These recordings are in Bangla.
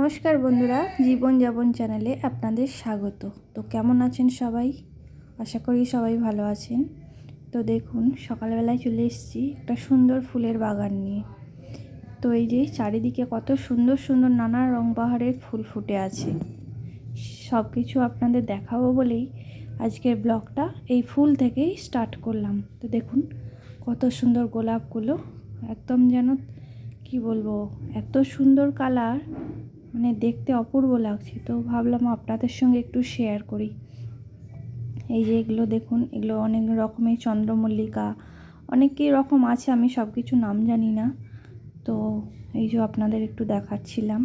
নমস্কার বন্ধুরা, জীবনযাপন চ্যানেলে আপনাদের স্বাগত। তো কেমন আছেন সবাই? আশা করি সবাই ভালো আছেন। তো দেখুন, সকালবেলায় চলে এসেছি একটা সুন্দর ফুলের বাগান নিয়ে। তো এই যে চারিদিকে কত সুন্দর সুন্দর নানা রং বাহারের ফুল ফুটে আছে। সব কিছু আপনাদের দেখাবো বলেই আজকের ব্লগটা এই ফুল থেকেই স্টার্ট করলাম। তো দেখুন কত সুন্দর গোলাপগুলো, একদম যেন কি বলবো, এত সুন্দর কালার, মানে দেখতে অপূর্ব লাগছে। তো ভাবলাম আপনাদের সঙ্গে একটু শেয়ার করি। এই যে এগুলো দেখুন, এগুলো অনেক রকমের চন্দ্রমল্লিকা, অনেকই রকম আছে, আমি সব কিছু নাম জানি না। তো এই যে আপনাদের একটু দেখাচ্ছিলাম।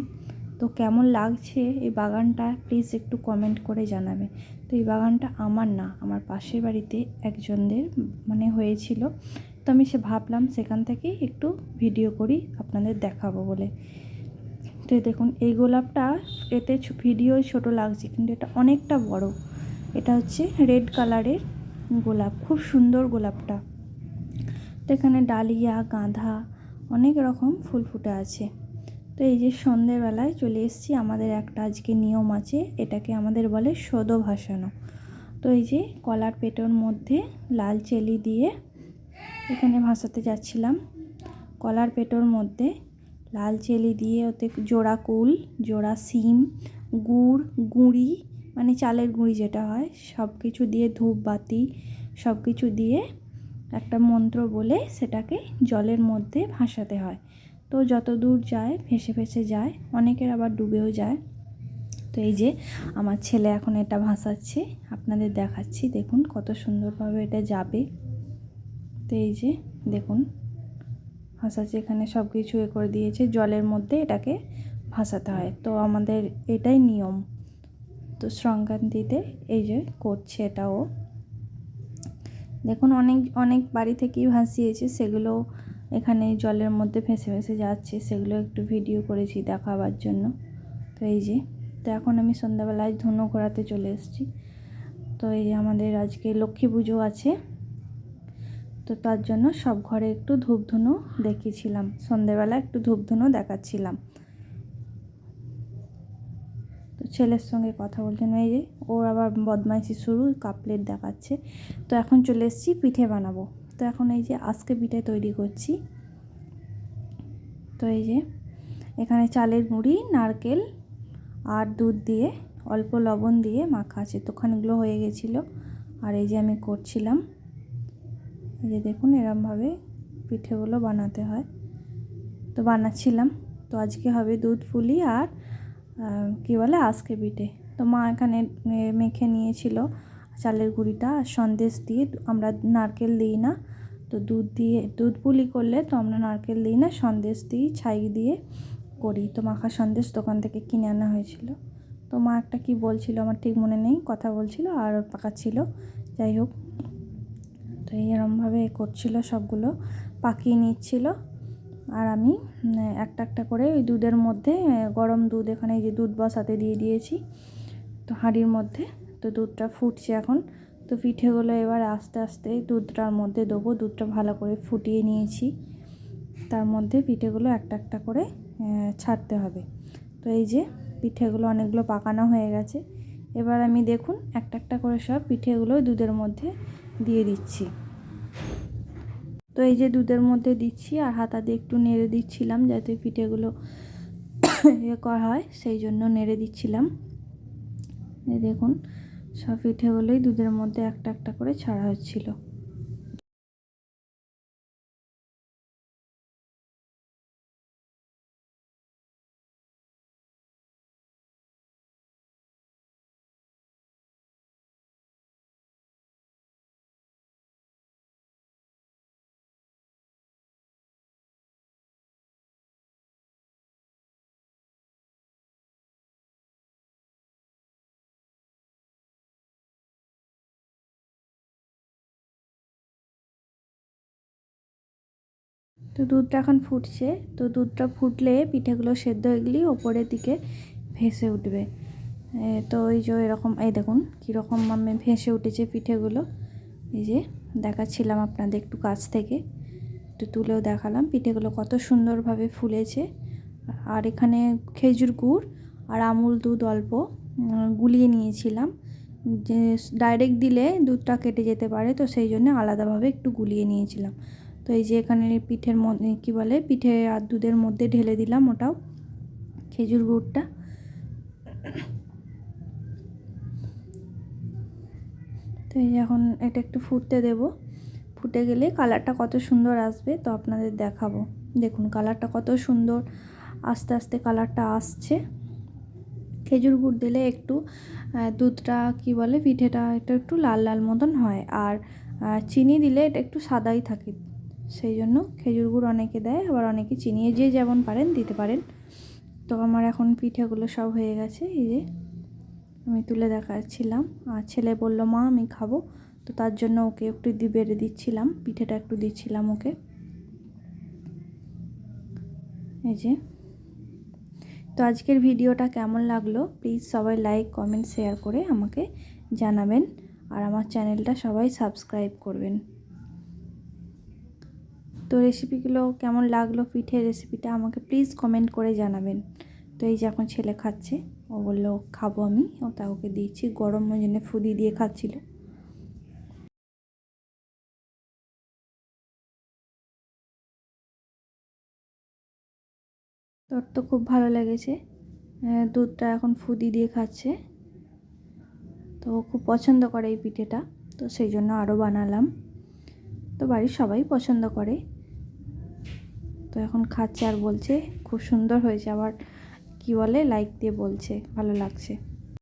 তো কেমন লাগছে এই বাগানটা প্লিজ একটু কমেন্ট করে জানাবে। তো এই বাগানটা আমার না, আমার পাশের বাড়িতে একজনদের মানে হয়েছিল। তো আমি ভাবলাম সেখান থেকেই একটু ভিডিও করি আপনাদের দেখাবো বলে। তো দেখুন এই গোলাপটা, এতে ভিডিও ছোট লাগছে কিন্তু এটা অনেকটা বড়। এটা হচ্ছে রেড কালারের গোলাপ, খুব সুন্দর গোলাপটা। তো এখানে ডালিয়া, গাঁদা, অনেক রকম ফুল ফুটে আছে। তো এই যে সন্ধেবেলায় চলে এসেছি, আমাদের একটা আজকে নিয়ম আছে, এটাকে আমাদের বলে সদো ভাসানো। তো এই যে কলার পেটোর মধ্যে লাল চেলি দিয়ে এখানে ভাসাতে যাচ্ছিলাম। কলার পেটোর মধ্যে লাল চেলি দিয়ে ওতে জোড়া কুল, জোড়া শিম, গুড়, গুঁড়ি মানে চালের গুঁড়ি যেটা হয়, সব কিছু দিয়ে ধূপবাতি সব কিছু দিয়ে একটা মন্ত্র বলে সেটাকে জলের মধ্যে ভাসাতে হয়। তো যত দূর যায় ভেসে ভেসে যায়, অনেকের আবার ডুবেও যায়। তো এই যে আমার ছেলে এখন এটা ভাসাচ্ছে, আপনাদের দেখাচ্ছি। দেখুন কত সুন্দরভাবে এটা যাবে। তো এই যে দেখুন ভাসাচ্ছে, এখানে সব কিছু করে দিয়েছে, জলের মধ্যে এটাকে ভাসাতে হয়। তো আমাদের এটাই নিয়ম। তো সংক্রান্তিতে এই যে করছে এটাও। দেখুন অনেক অনেক বাড়ি থেকেই ভাসিয়েছে, সেগুলো এখানে জলের মধ্যে ভেসে ভেসে যাচ্ছে, সেগুলো একটু ভিডিও করেছি দেখাবার জন্য। তো এই যে, তো এখন আমি সন্ধ্যাবেলায় ধুনো ঘোরাতে চলে এসেছি। তো এই যে আমাদের আজকে লক্ষ্মী পুজো আছে, তো তার জন্য সব ঘরে একটু ধূপধুনো দেখিয়েছিলাম, সন্ধ্যেবেলা একটু ধূপধুনো দেখাচ্ছিলাম। তো ছেলের সঙ্গে কথা বলছেন, এই যে ওর আবার বদমাইশি শুরু, কাপ প্লেট দেখাচ্ছে। তো এখন চলে এসেছি পিঠে বানাবো। তো এখন এই যে আজকে পিঠে তৈরি করছি। তো এই যে এখানে চালের গুঁড়ি, নারকেল আর দুধ দিয়ে অল্প লবণ দিয়ে মাখা আছে। তো ওখানেগুলো হয়ে গেছিলো, আর এই যে আমি করছিলাম। এই যে দেখুন এরমভাবে পিঠেগুলো বানাতে হয়। তো বানাচ্ছিলাম। তো আজকে হবে দুধ পুলি আর কী বলে আজকে পিঠে। তো মা এখানে মেখে নিয়েছিল চালের গুঁড়িটা, আর সন্দেশ দিয়ে, আমরা নারকেল দিই না। তো দুধ দিয়ে দুধ পুলি করলে তো আমরা নারকেল দিই না, সন্দেশ দিই, ছাই দিয়ে করি। তো মাখা সন্দেশ দোকান থেকে কিনে আনা হয়েছিল। তো মা একটা কি বলছিল আমার ঠিক মনে নেই, কথা বলছিল আর পাকাচ্ছিল, যাই হোক। তো এরমভাবে করছিল, সবগুলো পাকিয়ে নিচ্ছিল। আর আমি একটা একটা করে ওই দুধের মধ্যে, গরম দুধ, এখানে এই যে দুধ বসাতে দিয়ে দিয়েছি তো হাঁড়ির মধ্যে। তো দুধটা ফুটছে এখন। তো পিঠেগুলো এবার আস্তে আস্তে দুধটার মধ্যে দেবো। দুধটা ভালো করে ফুটিয়ে নিয়েছি, তার মধ্যে পিঠেগুলো একটা একটা করে ছাড়তে হবে। তো এই যে পিঠেগুলো অনেকগুলো পাকানো হয়ে গেছে। এবার আমি দেখুন একটা একটা করে সব পিঠেগুলো দুধের মধ্যে দিয়ে দিচ্ছি। তো এই যে দুধের মধ্যে দিচ্ছি আর হাতা দিয়ে একটু নেড়ে দিচ্ছিলাম যাতে পিঠেগুলো ইয়ে করা হয়, সেই জন্য নেড়ে দিচ্ছিলাম। এই দেখুন সব পিঠেগুলোই দুধের মধ্যে একটা একটা করে ছাড়া হচ্ছিল। তো দুধটা এখন ফুটছে। তো দুধটা ফুটলে পিঠেগুলো সেদ্ধ হয়ে গেলেই ওপরের দিকে ভেসে উঠবে। তো এই যে এরকম, এই দেখুন কীরকম আমি ভেসে উঠেছে পিঠেগুলো। এই যে দেখাচ্ছিলাম আপনাদের একটু কাছ থেকে, একটু তুলেও দেখালাম পিঠেগুলো কত সুন্দরভাবে ফুলেছে। আর এখানে খেজুর গুড় আর আমুল দুধ অল্প গুলিয়ে নিয়েছিলাম, যে ডাইরেক্ট দিলে দুধটা কেটে যেতে পারে, তো সেই জন্য আলাদাভাবে একটু গুলিয়ে নিয়েছিলাম। তো এই যে এখানে পিঠের মধ্যে কী বলে, পিঠে আর দুধের মধ্যে ঢেলে দিলাম ওটাও খেজুর গুড়টা। তো এই যে এখন এটা একটু ফুটতে দেব, ফুটে গেলে কালারটা কত সুন্দর আসবে তো আপনাদের দেখাবো। দেখুন কালারটা কত সুন্দর, আস্তে আস্তে কালারটা আসছে। খেজুর গুড় দিলে একটু দুধটা কী বলে, পিঠেটা এটা একটু লাল লাল মতন হয়, আর চিনি দিলে এটা একটু সাদাই থাকে, সেই জন্য খেজুর গুড় অনেকে দেয়, আবার অনেকে চিনি, যে যেমন পারেন দিতে পারেন। তো আমার এখন পিঠেগুলো সব হয়ে গেছে, এই যে আমি তুলে দেখাচ্ছিলাম, আর ছেলে বললো মা আমি খাবো, তো তার জন্য ওকে একটু বেড়ে দিচ্ছিলাম, পিঠেটা একটু দিচ্ছিলাম ওকে। এই যে, তো আজকের ভিডিওটা কেমন লাগলো প্লিজ সবাই লাইক কমেন্ট শেয়ার করে আমাকে জানাবেন, আর আমার চ্যানেলটা সবাই সাবস্ক্রাইব করবেন। তো রেসিপিগুলো কেমন লাগলো, পিঠের রেসিপিটা আমাকে প্লিজ কমেন্ট করে জানাবেন। তো এই যে এখন ছেলে খাচ্ছে, ও বললো খাবো আমি, ওটা ওকে দিচ্ছি, গরম ওই জন্য ফুদি দিয়ে খাচ্ছিল। তোর তো খুব ভালো লেগেছে, দুধটা এখন ফুদি দিয়ে খাচ্ছে, তো খুব পছন্দ করে এই পিঠেটা, তো সেই জন্য আরও বানালাম। তো বাড়ির সবাই পছন্দ করে, তো এখন খাচ্ছে আর বলছে খুব সুন্দর হয়েছে, আবার কি বলে লাইক দিয়ে বলছে ভালো লাগছে।